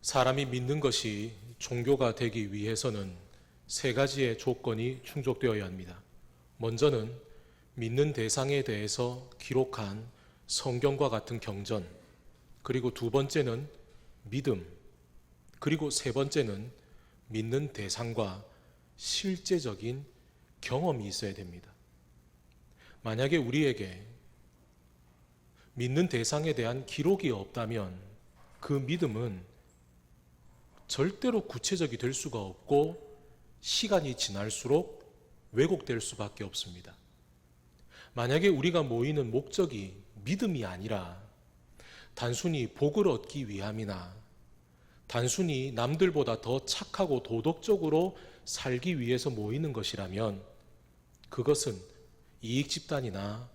사람이 믿는 것이 종교가 되기 위해서는 세 가지의 조건이 충족되어야 합니다. 먼저는 믿는 대상에 대해서 기록한 성경과 같은 경전, 그리고 두 번째는 믿음, 그리고 세 번째는 믿는 대상과 실제적인 경험이 있어야 됩니다. 만약에 우리에게 믿는 대상에 대한 기록이 없다면 그 믿음은 절대로 구체적이 될 수가 없고 시간이 지날수록 왜곡될 수밖에 없습니다. 만약에 우리가 모이는 목적이 믿음이 아니라 단순히 복을 얻기 위함이나 단순히 남들보다 더 착하고 도덕적으로 살기 위해서 모이는 것이라면 그것은 이익 집단이나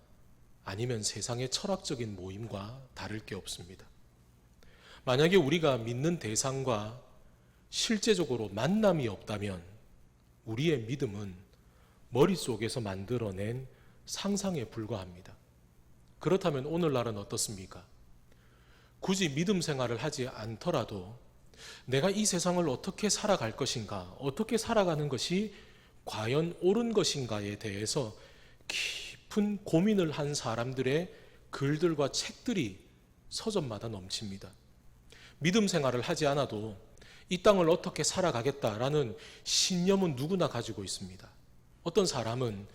아니면 세상의 철학적인 모임과 다를 게 없습니다. 만약에 우리가 믿는 대상과 실제적으로 만남이 없다면 우리의 믿음은 머릿속에서 만들어낸 상상에 불과합니다. 그렇다면 오늘날은 어떻습니까? 굳이 믿음 생활을 하지 않더라도 내가 이 세상을 어떻게 살아갈 것인가, 어떻게 살아가는 것이 과연 옳은 것인가에 대해서 깊은 고민을 한 사람들의 글들과 책들이 서점마다 넘칩니다. 믿음 생활을 하지 않아도 이 땅을 어떻게 살아가겠다라는 신념은 누구나 가지고 있습니다. 어떤 사람은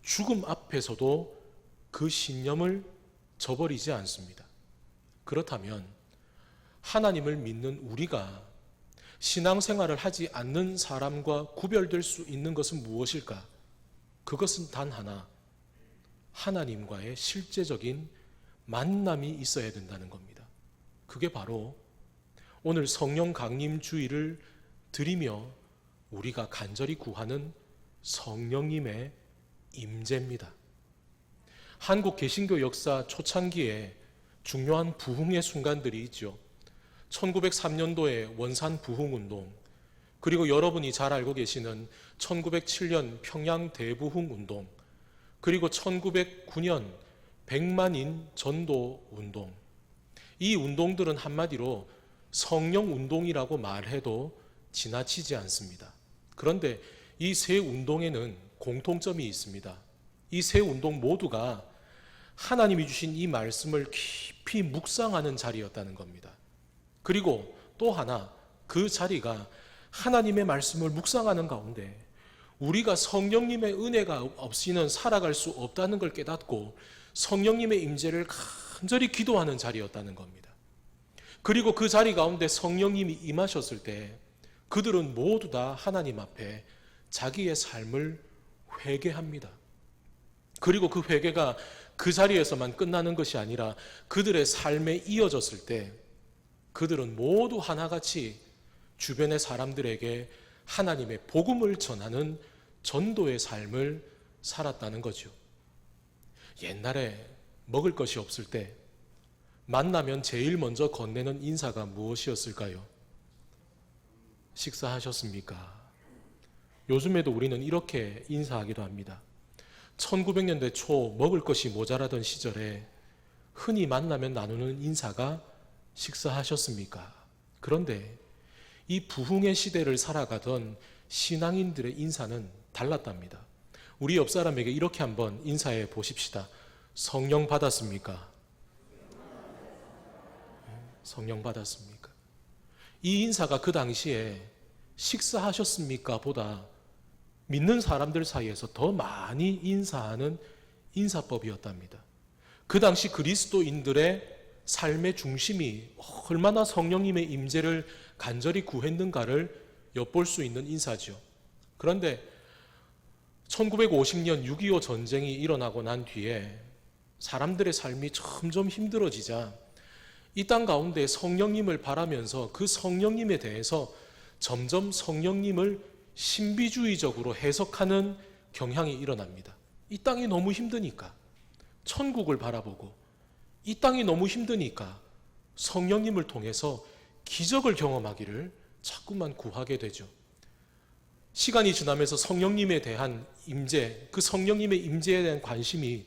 죽음 앞에서도 그 신념을 저버리지 않습니다. 그렇다면 하나님을 믿는 우리가 신앙생활을 하지 않는 사람과 구별될 수 있는 것은 무엇일까? 그것은 단 하나, 하나님과의 실제적인 만남이 있어야 된다는 겁니다. 그게 바로 오늘 성령 강림 주일을 드리며 우리가 간절히 구하는 성령님의 임재입니다. 한국 개신교 역사 초창기에 중요한 부흥의 순간들이 있죠. 1903년도에 원산 부흥운동, 그리고 여러분이 잘 알고 계시는 1907년 평양 대부흥운동, 그리고 1909년 백만인 전도운동. 이 운동들은 한마디로 성령운동이라고 말해도 지나치지 않습니다. 그런데 이 세 운동에는 공통점이 있습니다. 이 세 운동 모두가 하나님이 주신 이 말씀을 깊이 묵상하는 자리였다는 겁니다. 그리고 또 하나, 그 자리가 하나님의 말씀을 묵상하는 가운데 우리가 성령님의 은혜가 없이는 살아갈 수 없다는 걸 깨닫고 성령님의 임재를 간절히 기도하는 자리였다는 겁니다. 그리고 그 자리 가운데 성령님이 임하셨을 때 그들은 모두 다 하나님 앞에 자기의 삶을 회개합니다. 그리고 그 회개가 그 자리에서만 끝나는 것이 아니라 그들의 삶에 이어졌을 때 그들은 모두 하나같이 주변의 사람들에게 하나님의 복음을 전하는 전도의 삶을 살았다는 거죠. 옛날에 먹을 것이 없을 때 만나면 제일 먼저 건네는 인사가 무엇이었을까요? 식사하셨습니까? 요즘에도 우리는 이렇게 인사하기도 합니다. 1900년대 초 먹을 것이 모자라던 시절에 흔히 만나면 나누는 인사가 식사하셨습니까? 그런데 이 부흥의 시대를 살아가던 신앙인들의 인사는 달랐답니다. 우리 옆 사람에게 이렇게 한번 인사해 보십시다. 성령 받았습니까? 성령 받았습니까? 이 인사가 그 당시에 식사하셨습니까? 보다 믿는 사람들 사이에서 더 많이 인사하는 인사법이었답니다. 그 당시 그리스도인들의 삶의 중심이 얼마나 성령님의 임재를 간절히 구했는가를 엿볼 수 있는 인사죠. 그런데 1950년 6.25 전쟁이 일어나고 난 뒤에 사람들의 삶이 점점 힘들어지자 이 땅 가운데 성령님을 바라면서 그 성령님에 대해서 점점 성령님을 신비주의적으로 해석하는 경향이 일어납니다. 이 땅이 너무 힘드니까 천국을 바라보고 이 땅이 너무 힘드니까 성령님을 통해서 기적을 경험하기를 자꾸만 구하게 되죠. 시간이 지나면서 성령님에 대한 임재, 그 성령님의 임재에 대한 관심이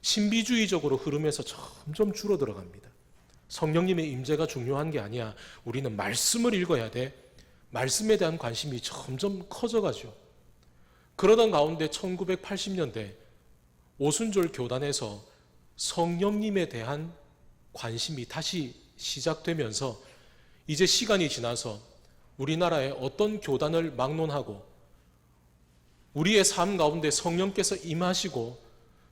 신비주의적으로 흐르면서 점점 줄어들어갑니다. 성령님의 임재가 중요한 게 아니야. 우리는 말씀을 읽어야 돼. 말씀에 대한 관심이 점점 커져가죠. 그러던 가운데 1980년대 오순절 교단에서 성령님에 대한 관심이 다시 시작되면서 이제 시간이 지나서 우리나라의 어떤 교단을 막론하고 우리의 삶 가운데 성령께서 임하시고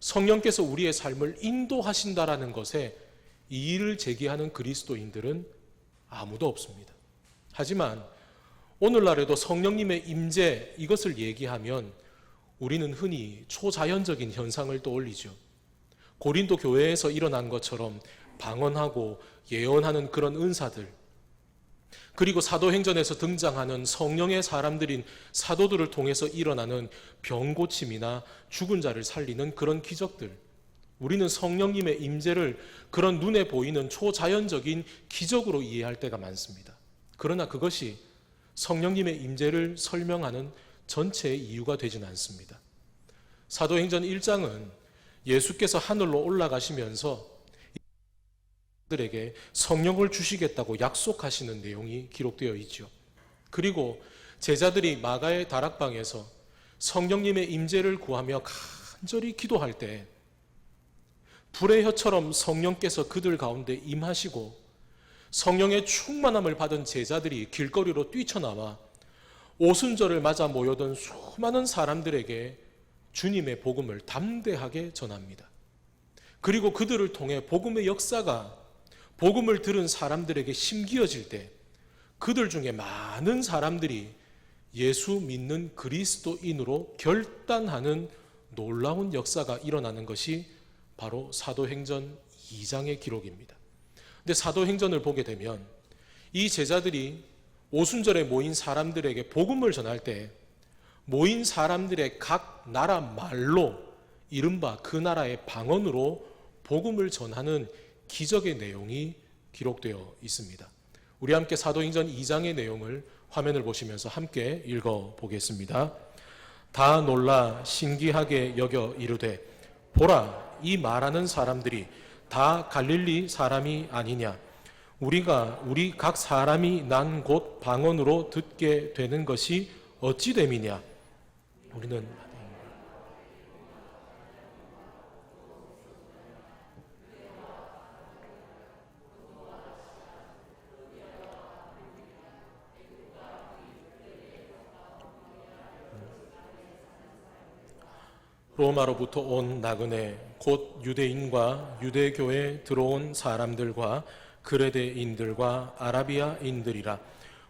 성령께서 우리의 삶을 인도하신다라는 것에 이의를 제기하는 그리스도인들은 아무도 없습니다. 하지만 오늘날에도 성령님의 임재 이것을 얘기하면 우리는 흔히 초자연적인 현상을 떠올리죠. 고린도 교회에서 일어난 것처럼 방언하고 예언하는 그런 은사들, 그리고 사도행전에서 등장하는 성령의 사람들인 사도들을 통해서 일어나는 병고침이나 죽은 자를 살리는 그런 기적들, 우리는 성령님의 임재를 그런 눈에 보이는 초자연적인 기적으로 이해할 때가 많습니다. 그러나 그것이 성령님의 임재를 설명하는 전체의 이유가 되지는 않습니다. 사도행전 1장은 예수께서 하늘로 올라가시면서 들에게 성령을 주시겠다고 약속하시는 내용이 기록되어 있죠. 그리고 제자들이 마가의 다락방에서 성령님의 임재를 구하며 간절히 기도할 때 불의 혀처럼 성령께서 그들 가운데 임하시고 성령의 충만함을 받은 제자들이 길거리로 뛰쳐나와 오순절을 맞아 모여든 수많은 사람들에게 주님의 복음을 담대하게 전합니다. 그리고 그들을 통해 복음의 역사가 복음을 들은 사람들에게 심기어질 때 그들 중에 많은 사람들이 예수 믿는 그리스도인으로 결단하는 놀라운 역사가 일어나는 것이 바로 사도행전 2장의 기록입니다. 근데 사도행전을 보게 되면 이 제자들이 오순절에 모인 사람들에게 복음을 전할 때 모인 사람들의 각 나라 말로 이른바 그 나라의 방언으로 복음을 전하는 기적의 내용이 기록되어 있습니다. 우리 함께 사도행전 2장의 내용을 화면을 보시면서 함께 읽어보겠습니다. 다 놀라 신기하게 여겨 이르되 보라, 이 말하는 사람들이 다 갈릴리 사람이 아니냐? 우리 각 사람이 난 곳 방언으로 듣게 되는 것이 어찌 됨이냐? 우리는 로마로부터 온 나그네 곧 유대인과 유대교에 들어온 사람들과 그레데인들과 아라비아인들이라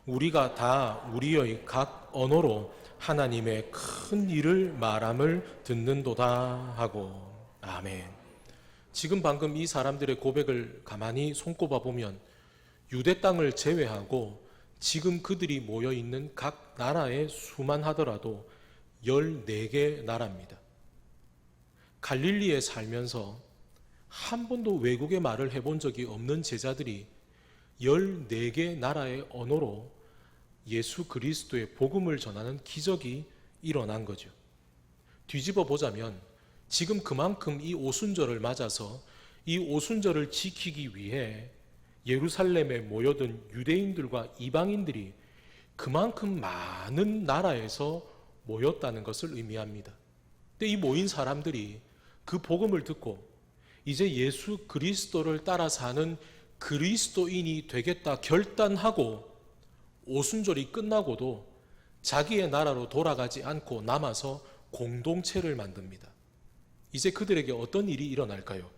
우리가 다 우리의 각 언어로 하나님의 큰 일을 말함을 듣는도다 하고. 아멘. 지금 방금 이 사람들의 고백을 가만히 손꼽아 보면 유대 땅을 제외하고 지금 그들이 모여 있는 각 나라의 수만 하더라도 14개 나라입니다. 갈릴리에 살면서 한 번도 외국의 말을 해본 적이 없는 제자들이 14개 나라의 언어로 예수 그리스도의 복음을 전하는 기적이 일어난 거죠. 뒤집어 보자면 지금 그만큼 이 오순절을 맞아서 이 오순절을 지키기 위해 예루살렘에 모여든 유대인들과 이방인들이 그만큼 많은 나라에서 모였다는 것을 의미합니다. 근데 이 모인 사람들이 그 복음을 듣고 이제 예수 그리스도를 따라 사는 그리스도인이 되겠다 결단하고 오순절이 끝나고도 자기의 나라로 돌아가지 않고 남아서 공동체를 만듭니다. 이제 그들에게 어떤 일이 일어날까요?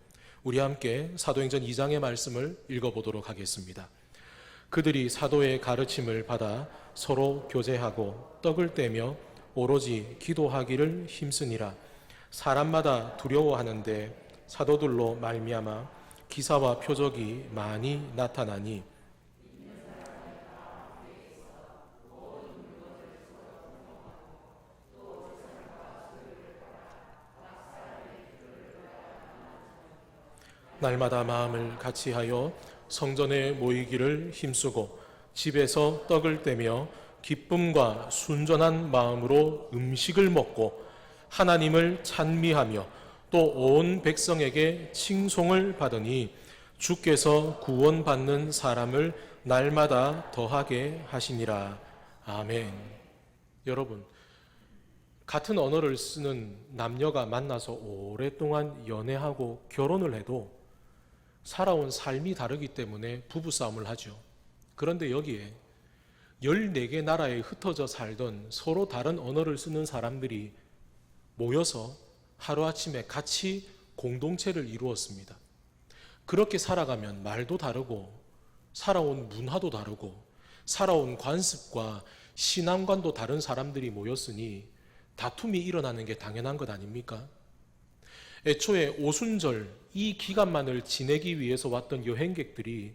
우리 함께 사도행전 2장의 말씀을 읽어보도록 하겠습니다. 그들이 사도의 가르침을 받아 서로 교제하고 떡을 떼며 오로지 기도하기를 힘쓰니라. 사람마다 두려워하는데 사도들로 말미암아 기사와 표적이 많이 나타나니 날마다 마음을 같이하여 성전에 모이기를 힘쓰고 집에서 떡을 떼며 기쁨과 순전한 마음으로 음식을 먹고 하나님을 찬미하며 또 온 백성에게 칭송을 받으니 주께서 구원받는 사람을 날마다 더하게 하시니라. 아멘. 여러분, 같은 언어를 쓰는 남녀가 만나서 오랫동안 연애하고 결혼을 해도 살아온 삶이 다르기 때문에 부부싸움을 하죠. 그런데 여기에 14개 나라에 흩어져 살던 서로 다른 언어를 쓰는 사람들이 모여서 하루아침에 같이 공동체를 이루었습니다. 그렇게 살아가면 말도 다르고 살아온 문화도 다르고 살아온 관습과 신앙관도 다른 사람들이 모였으니 다툼이 일어나는 게 당연한 것 아닙니까? 애초에 오순절 이 기간만을 지내기 위해서 왔던 여행객들이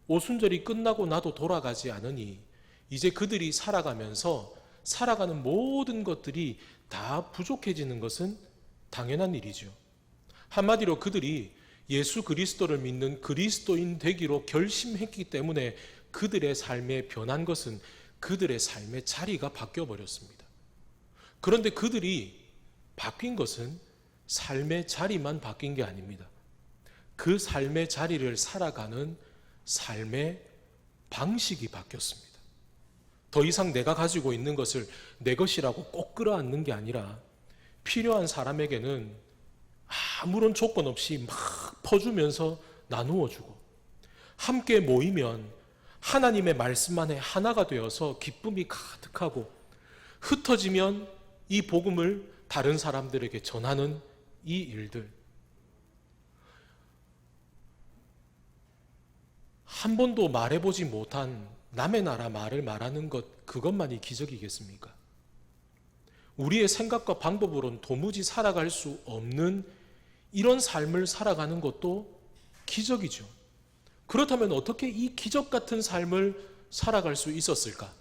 오순절이 끝나고 나도 돌아가지 않으니 이제 그들이 살아가면서 살아가는 모든 것들이 다 부족해지는 것은 당연한 일이죠. 한마디로 그들이 예수 그리스도를 믿는 그리스도인 되기로 결심했기 때문에 그들의 삶에 변한 것은 그들의 삶의 자리가 바뀌어 버렸습니다. 그런데 그들이 바뀐 것은 삶의 자리만 바뀐 게 아닙니다. 그 삶의 자리를 살아가는 삶의 방식이 바뀌었습니다. 더 이상 내가 가지고 있는 것을 내 것이라고 꼭 끌어안는 게 아니라 필요한 사람에게는 아무런 조건 없이 막 퍼주면서 나누어 주고, 함께 모이면 하나님의 말씀 안에 하나가 되어서 기쁨이 가득하고, 흩어지면 이 복음을 다른 사람들에게 전하는 이 일들, 한 번도 말해보지 못한 남의 나라 말을 말하는 것, 그것만이 기적이겠습니까? 우리의 생각과 방법으로는 도무지 살아갈 수 없는 이런 삶을 살아가는 것도 기적이죠. 그렇다면 어떻게 이 기적 같은 삶을 살아갈 수 있었을까?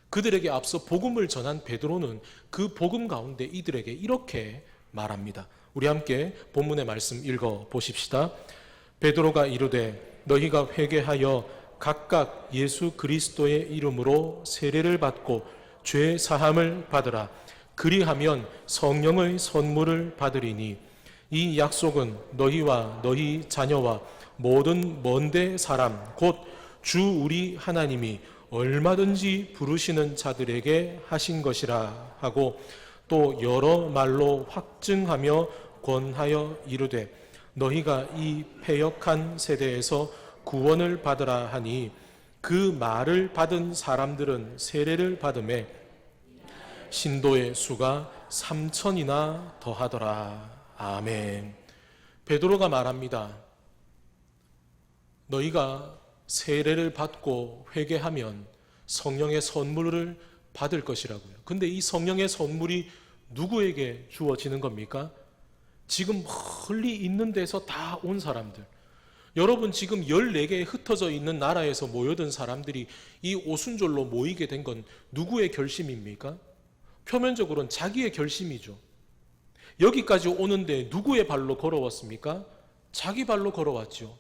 그들에게 앞서 복음을 전한 베드로는 그 복음 가운데 이들에게 이렇게 말합니다. 우리 함께 본문의 말씀 읽어 보십시다. 베드로가 이르되 너희가 회개하여 각각 예수 그리스도의 이름으로 세례를 받고 죄 사함을 받으라. 그리하면 성령의 선물을 받으리니 이 약속은 너희와 너희 자녀와 모든 먼데 사람 곧 주 우리 하나님이 얼마든지 부르시는 자들에게 하신 것이라 하고, 또 여러 말로 확증하며 권하여 이르되 너희가 이 패역한 세대에서 구원을 받으라 하니 그 말을 받은 사람들은 세례를 받음에 신도의 수가 3,000이나 더하더라. 아멘. 베드로가 말합니다. 너희가 세례를 받고 회개하면 성령의 선물을 받을 것이라고요. 근데 이 성령의 선물이 누구에게 주어지는 겁니까? 지금 멀리 있는 데서 다 온 사람들. 여러분, 지금 14개에 흩어져 있는 나라에서 모여든 사람들이 이 오순절로 모이게 된 건 누구의 결심입니까? 표면적으로는 자기의 결심이죠. 여기까지 오는데 누구의 발로 걸어왔습니까? 자기 발로 걸어왔죠.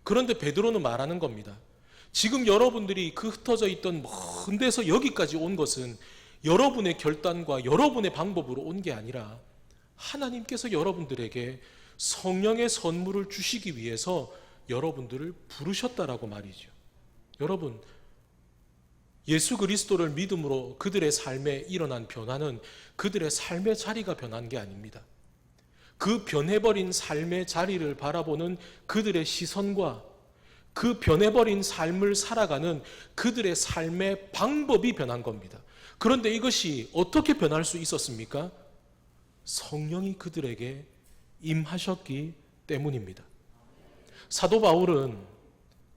그런데 베드로는 말하는 겁니다. 지금 여러분들이 그 흩어져 있던 먼 데서 여기까지 온 것은 여러분의 결단과 여러분의 방법으로 온 게 아니라 하나님께서 여러분들에게 성령의 선물을 주시기 위해서 여러분들을 부르셨다라고 말이죠. 여러분, 예수 그리스도를 믿음으로 그들의 삶에 일어난 변화는 그들의 삶의 자리가 변한 게 아닙니다. 그 변해버린 삶의 자리를 바라보는 그들의 시선과 그 변해버린 삶을 살아가는 그들의 삶의 방법이 변한 겁니다. 그런데 이것이 어떻게 변할 수 있었습니까? 성령이 그들에게 임하셨기 때문입니다. 사도 바울은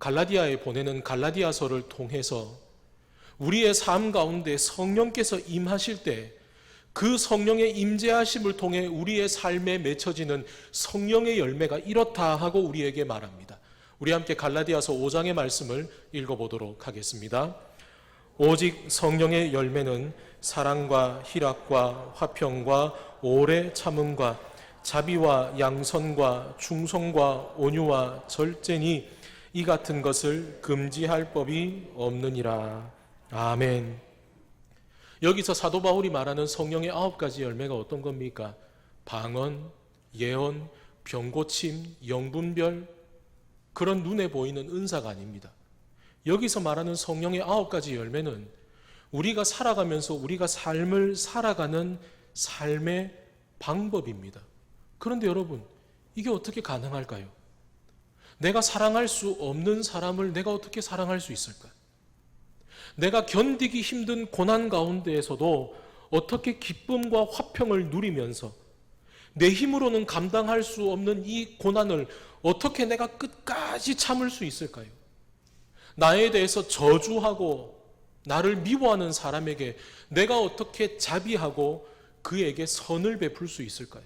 갈라디아에 보내는 갈라디아서를 통해서 우리의 삶 가운데 성령께서 임하실 때 그 성령의 임재하심을 통해 우리의 삶에 맺혀지는 성령의 열매가 이렇다 하고 우리에게 말합니다. 우리 함께 갈라디아서 5장의 말씀을 읽어보도록 하겠습니다. 오직 성령의 열매는 사랑과 희락과 화평과 오래 참음과 자비와 양선과 충성과 온유와 절제니 이 같은 것을 금지할 법이 없느니라. 아멘. 여기서 사도 바울이 말하는 성령의 9가지 열매가 어떤 겁니까? 방언, 예언, 병고침, 영분별, 그런 눈에 보이는 은사가 아닙니다. 여기서 말하는 성령의 9가지 열매는 우리가 살아가면서 우리가 삶을 살아가는 삶의 방법입니다. 그런데 여러분, 이게 어떻게 가능할까요? 내가 사랑할 수 없는 사람을 내가 어떻게 사랑할 수 있을까요? 내가 견디기 힘든 고난 가운데에서도 어떻게 기쁨과 화평을 누리면서 내 힘으로는 감당할 수 없는 이 고난을 어떻게 내가 끝까지 참을 수 있을까요? 나에 대해서 저주하고 나를 미워하는 사람에게 내가 어떻게 자비하고 그에게 선을 베풀 수 있을까요?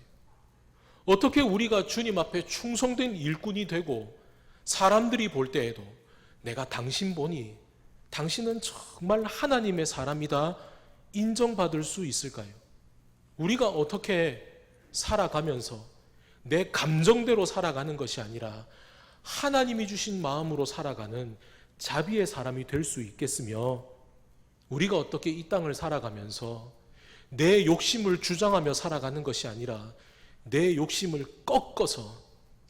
어떻게 우리가 주님 앞에 충성된 일꾼이 되고 사람들이 볼 때에도 내가 당신 보니 당신은 정말 하나님의 사람이다 인정받을 수 있을까요? 우리가 어떻게 살아가면서 내 감정대로 살아가는 것이 아니라 하나님이 주신 마음으로 살아가는 자비의 사람이 될 수 있겠으며, 우리가 어떻게 이 땅을 살아가면서 내 욕심을 주장하며 살아가는 것이 아니라 내 욕심을 꺾어서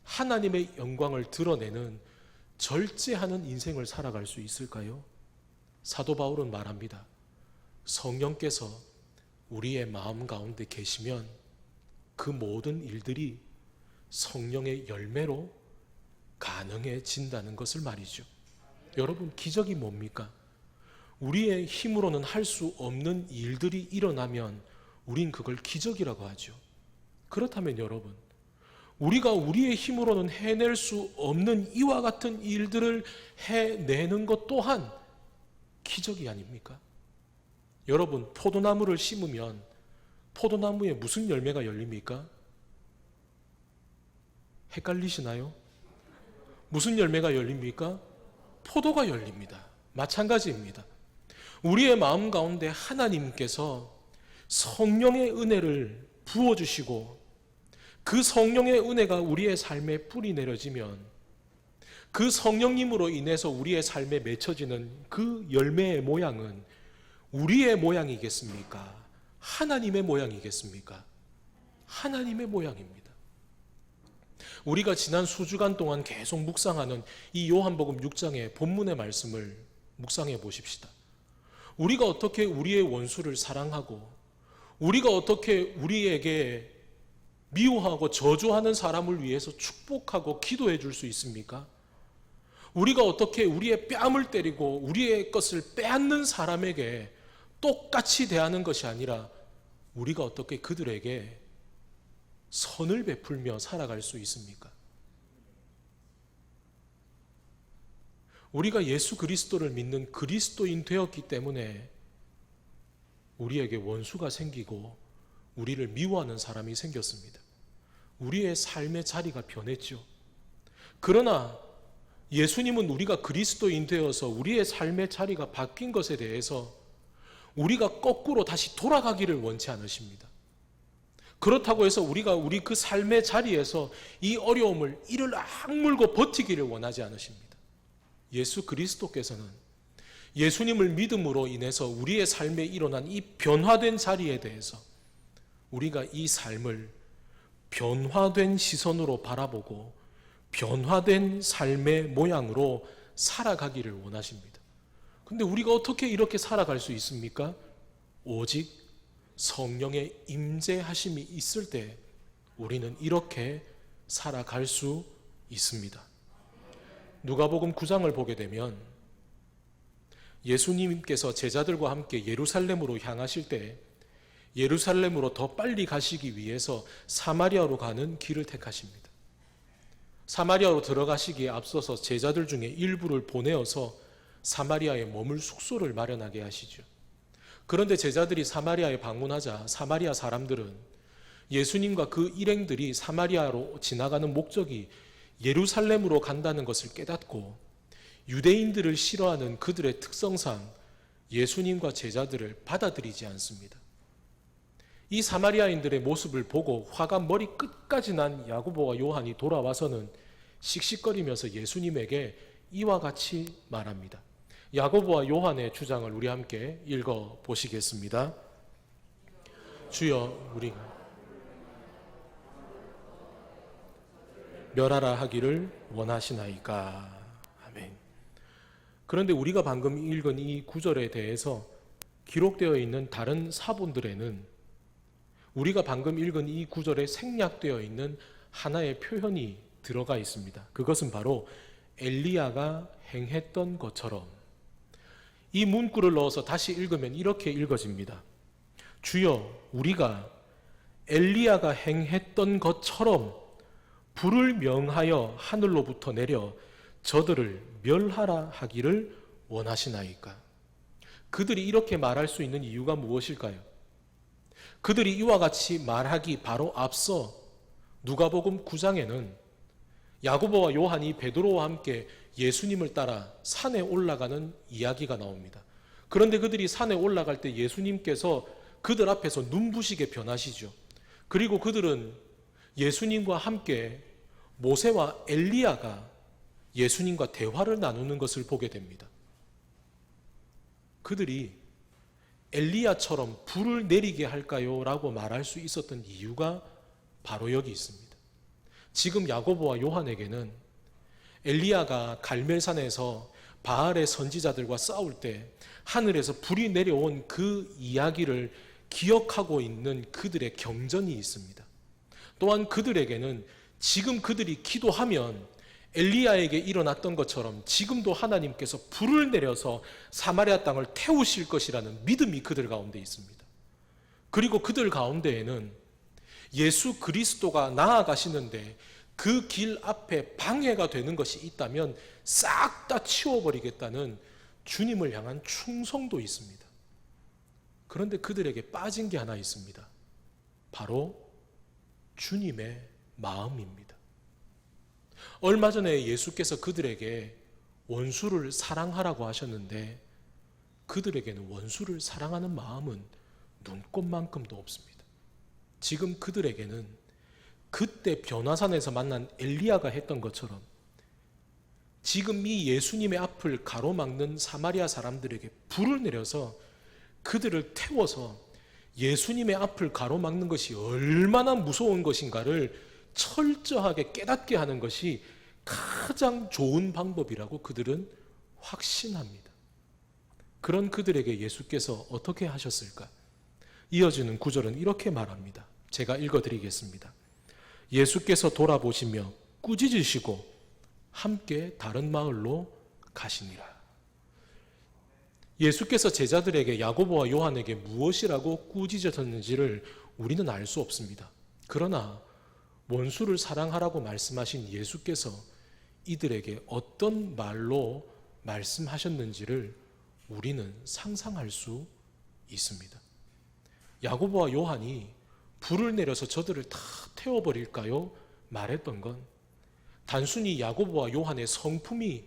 하나님의 영광을 드러내는 절제하는 인생을 살아갈 수 있을까요? 사도 바울은 말합니다. 성령께서 우리의 마음 가운데 계시면 그 모든 일들이 성령의 열매로 가능해진다는 것을 말이죠. 여러분, 기적이 뭡니까? 우리의 힘으로는 할 수 없는 일들이 일어나면 우린 그걸 기적이라고 하죠. 그렇다면 여러분, 우리가 우리의 힘으로는 해낼 수 없는 이와 같은 일들을 해내는 것 또한 기적이 아닙니까? 여러분, 포도나무를 심으면 포도나무에 무슨 열매가 열립니까? 헷갈리시나요? 무슨 열매가 열립니까? 포도가 열립니다. 마찬가지입니다. 우리의 마음 가운데 하나님께서 성령의 은혜를 부어주시고 그 성령의 은혜가 우리의 삶에 뿌리 내려지면 그 성령님으로 인해서 우리의 삶에 맺혀지는 그 열매의 모양은 우리의 모양이겠습니까? 하나님의 모양이겠습니까? 하나님의 모양입니다. 우리가 지난 수주간 동안 계속 묵상하는 이 요한복음 6장의 본문의 말씀을 묵상해 보십시다. 우리가 어떻게 우리의 원수를 사랑하고 우리가 어떻게 우리에게 미워하고 저주하는 사람을 위해서 축복하고 기도해 줄 수 있습니까? 우리가 어떻게 우리의 뺨을 때리고 우리의 것을 빼앗는 사람에게 똑같이 대하는 것이 아니라 우리가 어떻게 그들에게 선을 베풀며 살아갈 수 있습니까? 우리가 예수 그리스도를 믿는 그리스도인 되었기 때문에 우리에게 원수가 생기고 우리를 미워하는 사람이 생겼습니다. 우리의 삶의 자리가 변했죠. 그러나 예수님은 우리가 그리스도인 되어서 우리의 삶의 자리가 바뀐 것에 대해서 우리가 거꾸로 다시 돌아가기를 원치 않으십니다. 그렇다고 해서 우리가 우리 그 삶의 자리에서 이 어려움을 이를 악물고 버티기를 원하지 않으십니다. 예수 그리스도께서는 예수님을 믿음으로 인해서 우리의 삶에 일어난 이 변화된 자리에 대해서 우리가 이 삶을 변화된 시선으로 바라보고 변화된 삶의 모양으로 살아가기를 원하십니다. 근데 우리가 어떻게 이렇게 살아갈 수 있습니까? 오직 성령의 임재하심이 있을 때 우리는 이렇게 살아갈 수 있습니다. 누가복음 9장을 보게 되면 예수님께서 제자들과 함께 예루살렘으로 향하실 때 예루살렘으로 더 빨리 가시기 위해서 사마리아로 가는 길을 택하십니다. 사마리아로 들어가시기에 앞서서 제자들 중에 일부를 보내어서 사마리아에 머물 숙소를 마련하게 하시죠. 그런데 제자들이 사마리아에 방문하자 사마리아 사람들은 예수님과 그 일행들이 사마리아로 지나가는 목적이 예루살렘으로 간다는 것을 깨닫고 유대인들을 싫어하는 그들의 특성상 예수님과 제자들을 받아들이지 않습니다. 이 사마리아인들의 모습을 보고 화가 머리 끝까지 난 야고보와 요한이 돌아와서는 씩씩거리면서 예수님에게 이와 같이 말합니다. 야고보와 요한의 주장을 우리 함께 읽어 보시겠습니다. 주여, 우리가 멸하라 하기를 원하시나이까. 아멘. 그런데 우리가 방금 읽은 이 구절에 대해서 기록되어 있는 다른 사본들에는 우리가 방금 읽은 이 구절에 생략되어 있는 하나의 표현이 들어가 있습니다. 그것은 바로 엘리야가 행했던 것처럼. 이 문구를 넣어서 다시 읽으면 이렇게 읽어집니다. 주여, 우리가 엘리야가 행했던 것처럼 불을 명하여 하늘로부터 내려 저들을 멸하라 하기를 원하시나이까. 그들이 이렇게 말할 수 있는 이유가 무엇일까요? 그들이 이와 같이 말하기 바로 앞서 누가복음 9장에는 야고보와 요한이 베드로와 함께 예수님을 따라 산에 올라가는 이야기가 나옵니다. 그런데 그들이 산에 올라갈 때 예수님께서 그들 앞에서 눈부시게 변하시죠. 그리고 그들은 예수님과 함께 모세와 엘리야가 예수님과 대화를 나누는 것을 보게 됩니다. 그들이 엘리야처럼 불을 내리게 할까요? 라고 말할 수 있었던 이유가 바로 여기 있습니다. 지금 야고보와 요한에게는 엘리야가 갈멜산에서 바알의 선지자들과 싸울 때 하늘에서 불이 내려온 그 이야기를 기억하고 있는 그들의 경전이 있습니다. 또한 그들에게는 지금 그들이 기도하면 엘리야에게 일어났던 것처럼 지금도 하나님께서 불을 내려서 사마리아 땅을 태우실 것이라는 믿음이 그들 가운데 있습니다. 그리고 그들 가운데에는 예수 그리스도가 나아가시는데 그 길 앞에 방해가 되는 것이 있다면 싹 다 치워버리겠다는 주님을 향한 충성도 있습니다. 그런데 그들에게 빠진 게 하나 있습니다. 바로 주님의 마음입니다. 얼마 전에 예수께서 그들에게 원수를 사랑하라고 하셨는데 그들에게는 원수를 사랑하는 마음은 눈꼽만큼도 없습니다. 지금 그들에게는 그때 변화산에서 만난 엘리야가 했던 것처럼 지금 이 예수님의 앞을 가로막는 사마리아 사람들에게 불을 내려서 그들을 태워서 예수님의 앞을 가로막는 것이 얼마나 무서운 것인가를 철저하게 깨닫게 하는 것이 가장 좋은 방법이라고 그들은 확신합니다. 그런 그들에게 예수께서 어떻게 하셨을까? 이어지는 구절은 이렇게 말합니다. 제가 읽어드리겠습니다. 예수께서 돌아보시며 꾸짖으시고 함께 다른 마을로 가시니라. 예수께서 제자들에게 야고보와 요한에게 무엇이라고 꾸짖으셨는지를 우리는 알 수 없습니다. 그러나 원수를 사랑하라고 말씀하신 예수께서 이들에게 어떤 말로 말씀하셨는지를 우리는 상상할 수 있습니다. 야고보와 요한이 불을 내려서 저들을 다 태워버릴까요? 말했던 건 단순히 야고보와 요한의 성품이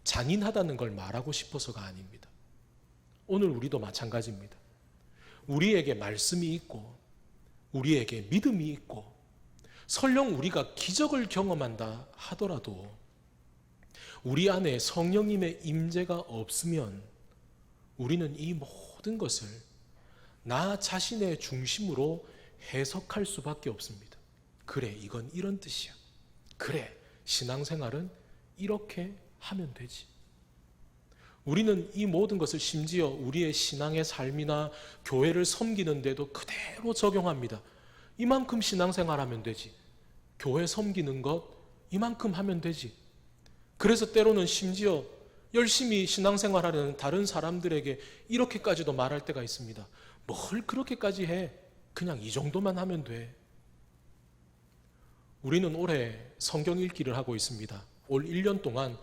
잔인하다는 걸 말하고 싶어서가 아닙니다. 오늘 우리도 마찬가지입니다. 우리에게 말씀이 있고 우리에게 믿음이 있고 설령 우리가 기적을 경험한다 하더라도 우리 안에 성령님의 임재가 없으면 우리는 이 모든 것을 나 자신의 중심으로 해석할 수밖에 없습니다. 그래, 이건 이런 뜻이야. 그래, 신앙생활은 이렇게 하면 되지. 우리는 이 모든 것을 심지어 우리의 신앙의 삶이나 교회를 섬기는데도 그대로 적용합니다. 이만큼 신앙생활하면 되지. 교회 섬기는 것 이만큼 하면 되지. 그래서 때로는 심지어 열심히 신앙생활하려는 다른 사람들에게 이렇게까지도 말할 때가 있습니다. 뭘 그렇게까지 해? 그냥 이 정도만 하면 돼. 우리는 올해 성경 읽기를 하고 있습니다. 올 1년 동안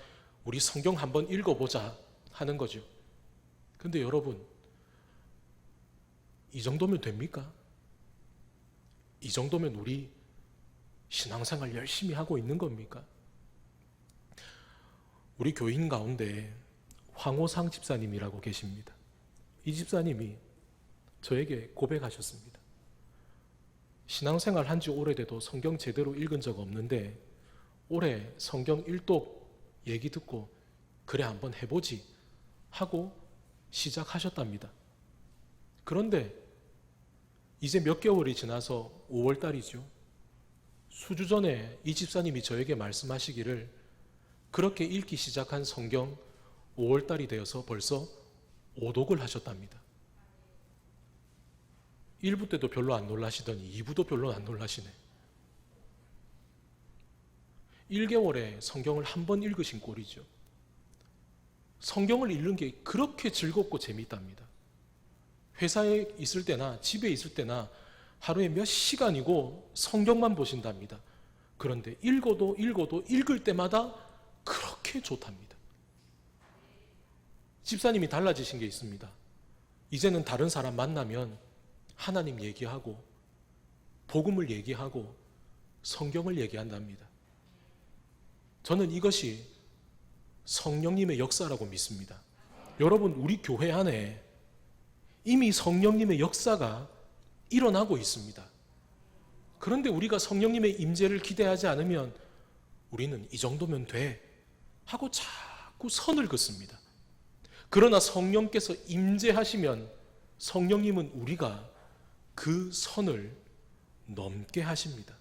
우리 성경 한번 읽어보자 하는 거죠. 근데 여러분, 이 정도면 됩니까? 이 정도면 우리 신앙생활 열심히 하고 있는 겁니까? 우리 교인 가운데 황호상 집사님이라고 계십니다. 이 집사님이 저에게 고백하셨습니다. 신앙생활 한지 오래돼도 성경 제대로 읽은 적 없는데 올해 성경 일독 얘기 듣고 그래 한번 해보지 하고 시작하셨답니다. 그런데 이제 몇 개월이 지나서 5월 달이죠. 수주 전에 이 집사님이 저에게 말씀하시기를 그렇게 읽기 시작한 성경 5월달이 되어서 벌써 5독을 하셨답니다. 1부 때도 별로 안 놀라시더니 2부도 별로 안 놀라시네. 1개월에 성경을 한 번 읽으신 꼴이죠. 성경을 읽는 게 그렇게 즐겁고 재미있답니다. 회사에 있을 때나 집에 있을 때나 하루에 몇 시간이고 성경만 보신답니다. 그런데 읽어도 읽을 때마다 그렇게 좋답니다. 집사님이 달라지신 게 있습니다. 이제는 다른 사람 만나면 하나님 얘기하고 복음을 얘기하고 성경을 얘기한답니다. 저는 이것이 성령님의 역사라고 믿습니다. 여러분, 우리 교회 안에 이미 성령님의 역사가 일어나고 있습니다. 그런데 우리가 성령님의 임재를 기대하지 않으면 우리는 이 정도면 돼 하고 자꾸 선을 긋습니다. 그러나 성령께서 임재하시면 성령님은 우리가 그 선을 넘게 하십니다.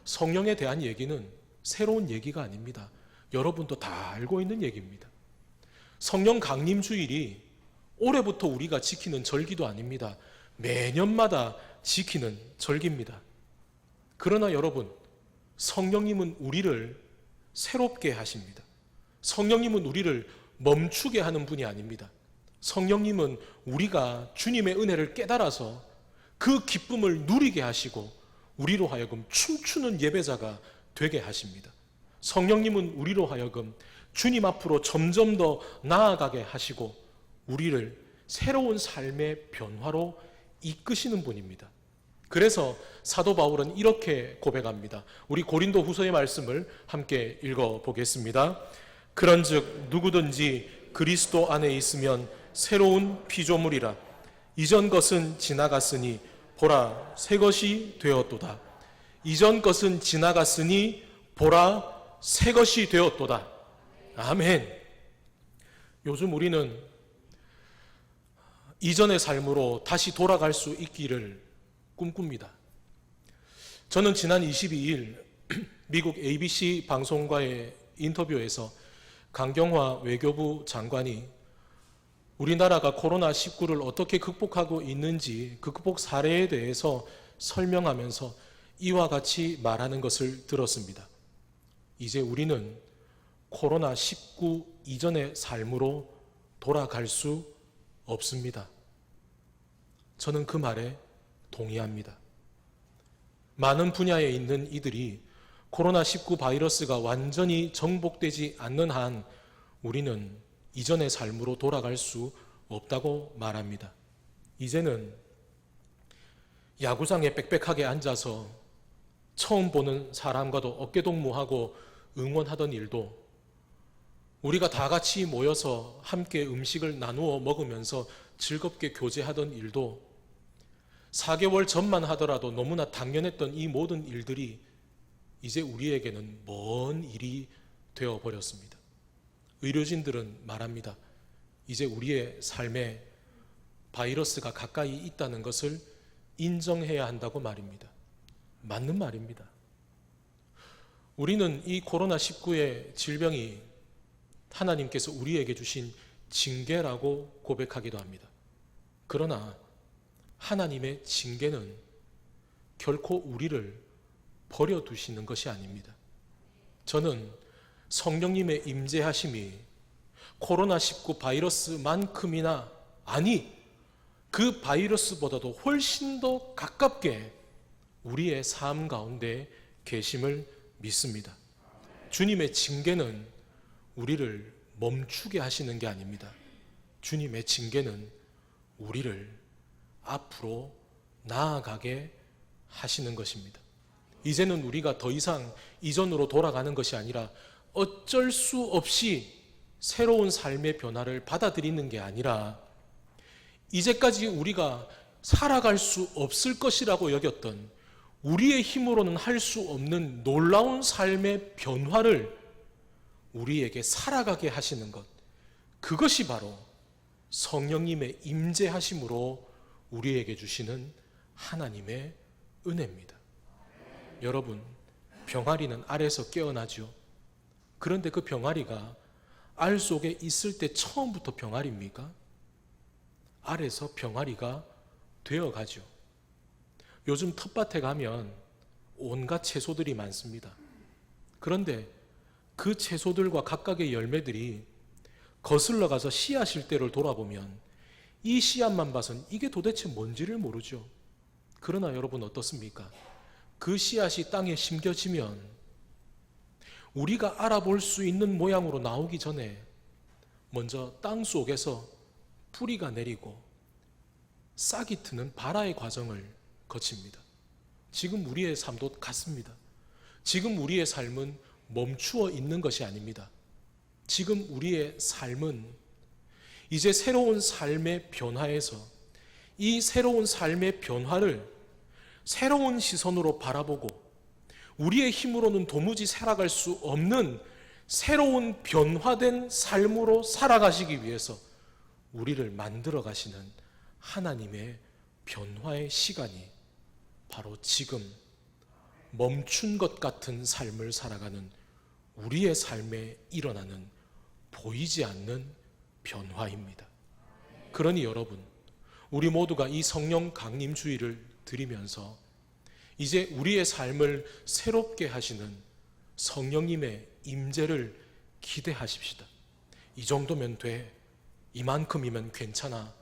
성령에 대한 얘기는 새로운 얘기가 아닙니다. 여러분도 다 알고 있는 얘기입니다. 성령 강림 주일이 올해부터 우리가 지키는 절기도 아닙니다. 매년마다 지키는 절기입니다. 그러나 여러분, 성령님은 우리를 새롭게 하십니다. 성령님은 우리를 멈추게 하는 분이 아닙니다. 성령님은 우리가 주님의 은혜를 깨달아서 그 기쁨을 누리게 하시고 우리로 하여금 춤추는 예배자가 되게 하십니다. 성령님은 우리로 하여금 주님 앞으로 점점 더 나아가게 하시고 우리를 새로운 삶의 변화로 이끄시는 분입니다. 그래서 사도 바울은 이렇게 고백합니다. 우리 고린도 후서의 말씀을 함께 읽어보겠습니다. 그런즉 누구든지 그리스도 안에 있으면 새로운 피조물이라. 이전 것은 지나갔으니 보라 새 것이 되었도다. 이전 것은 지나갔으니 보라 새 것이 되었도다. 아멘. 요즘 우리는 이전의 삶으로 다시 돌아갈 수 있기를 꿈꿉니다. 저는 지난 22일 미국 ABC 방송과의 인터뷰에서 강경화 외교부 장관이 우리나라가 코로나19를 어떻게 극복하고 있는지 그 극복 사례에 대해서 설명하면서 이와 같이 말하는 것을 들었습니다. 이제 우리는 코로나19 이전의 삶으로 돌아갈 수 없습니다. 저는 그 말에 동의합니다. 많은 분야에 있는 이들이 코로나19 바이러스가 완전히 정복되지 않는 한 우리는 이전의 삶으로 돌아갈 수 없다고 말합니다. 이제는 야구장에 빽빽하게 앉아서 처음 보는 사람과도 어깨동무하고 응원하던 일도 우리가 다 같이 모여서 함께 음식을 나누어 먹으면서 즐겁게 교제하던 일도 4개월 전만 하더라도 너무나 당연했던 이 모든 일들이 이제 우리에게는 먼 일이 되어버렸습니다. 의료진들은 말합니다. 이제 우리의 삶에 바이러스가 가까이 있다는 것을 인정해야 한다고 말입니다. 맞는 말입니다. 우리는 이 코로나19의 질병이 하나님께서 우리에게 주신 징계라고 고백하기도 합니다. 그러나 하나님의 징계는 결코 우리를 버려두시는 것이 아닙니다. 저는 성령님의 임재하심이 코로나19 바이러스만큼이나 아니 그 바이러스보다도 훨씬 더 가깝게 우리의 삶 가운데 계심을 믿습니다. 주님의 징계는 우리를 멈추게 하시는 게 아닙니다. 주님의 징계는 우리를 앞으로 나아가게 하시는 것입니다. 이제는 우리가 더 이상 이전으로 돌아가는 것이 아니라 어쩔 수 없이 새로운 삶의 변화를 받아들이는 게 아니라 이제까지 우리가 살아갈 수 없을 것이라고 여겼던 우리의 힘으로는 할 수 없는 놀라운 삶의 변화를 우리에게 살아가게 하시는 것, 그것이 바로 성령님의 임재하심으로 우리에게 주시는 하나님의 은혜입니다. 여러분, 병아리는 알에서 깨어나죠. 그런데 그 병아리가 알 속에 있을 때 처음부터 병아리입니까? 알에서 병아리가 되어가죠. 요즘 텃밭에 가면 온갖 채소들이 많습니다. 그런데 그 채소들과 각각의 열매들이 거슬러 가서 씨앗일 때를 돌아보면 이 씨앗만 봐선 이게 도대체 뭔지를 모르죠. 그러나 여러분 어떻습니까? 그 씨앗이 땅에 심겨지면 우리가 알아볼 수 있는 모양으로 나오기 전에 먼저 땅 속에서 뿌리가 내리고 싹이 트는 발화의 과정을 거칩니다. 지금 우리의 삶도 같습니다. 지금 우리의 삶은 멈추어 있는 것이 아닙니다. 지금 우리의 삶은 이제 새로운 삶의 변화에서 이 새로운 삶의 변화를 새로운 시선으로 바라보고 우리의 힘으로는 도무지 살아갈 수 없는 새로운 변화된 삶으로 살아가시기 위해서 우리를 만들어 가시는 하나님의 변화의 시간이 바로 지금 멈춘 것 같은 삶을 살아가는 우리의 삶에 일어나는 보이지 않는 변화입니다. 그러니 여러분, 우리 모두가 이 성령 강림 주의를 드리면서 이제 우리의 삶을 새롭게 하시는 성령님의 임재를 기대하십시다. 이 정도면 돼. 이만큼이면 괜찮아.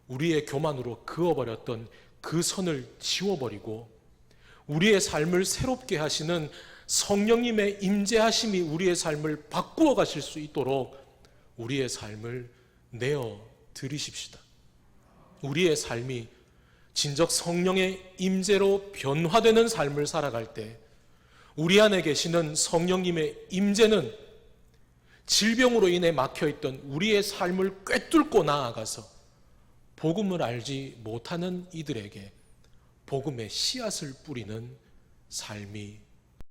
우리의 교만으로 그어버렸던 그 선을 지워버리고 우리의 삶을 새롭게 하시는 성령님의 임재하심이 우리의 삶을 바꾸어 가실 수 있도록 우리의 삶을 내어 드리십시다. 우리의 삶이 진정 성령의 임재로 변화되는 삶을 살아갈 때 우리 안에 계시는 성령님의 임재는 질병으로 인해 막혀있던 우리의 삶을 꿰뚫고 나아가서 복음을 알지 못하는 이들에게 복음의 씨앗을 뿌리는 삶이